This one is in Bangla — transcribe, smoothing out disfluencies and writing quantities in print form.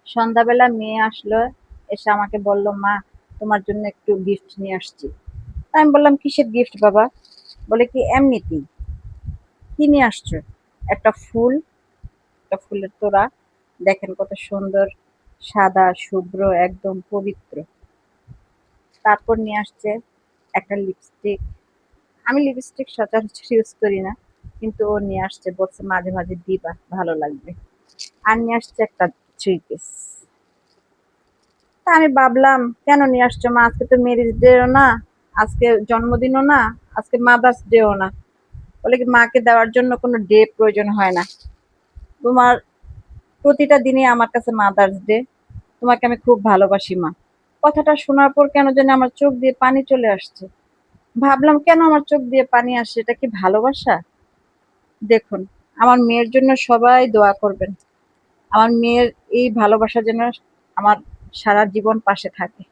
সন্ধ্যাবেলা মেয়ে আসলো, এসে আমাকে বলল, মা তোমার জন্য একটু গিফট নিয়ে আসছি। তা আমি বললাম, কিসের গিফট বাবা? বলে কি, এমনিতেই। কি নিয়ে আসছো? একটা ফুল, একটা ফুলের তোড়া। দেখেন কত সুন্দর, সাদা শুভ্র, একদম পবিত্র। তারপর নিয়ে আসছে একটা লিপস্টিক। আমি লিপস্টিক সচরাচর ইউজ করি না, কিন্তু ও নিয়ে আসছে, বলছে মাঝে মাঝে দিবা, ভালো লাগবে। আর নিয়ে আসছে একটা থ্রি পিস। তা আমি ভাবলাম, কেন নিয়ে আসছো মা? আজকে তো মেরিজ ডেও না, আজকে জন্মদিনও না, আজকে মাদার্স ডেও না। বলে কি, মাকে দেওয়ার জন্য কোনো ডে প্রয়োজন হয় না। তোমার প্রতিটা দিনই আমার কাছে মাদার্স ডে। তোমাকে আমি খুব ভালোবাসি মা। কথাটা শোনার পর কেন জানি আমার চোখ দিয়ে পানি চলে আসছে। ভাবলাম, কেন আমার চোখ দিয়ে পানি আসছে? এটা কি ভালোবাসা? দেখুন, আমার মেয়ের জন্য সবাই দোয়া করবেন। আমার মেয়ের এই ভালোবাসা যেন আমার সারা জীবন পাশে থাকে।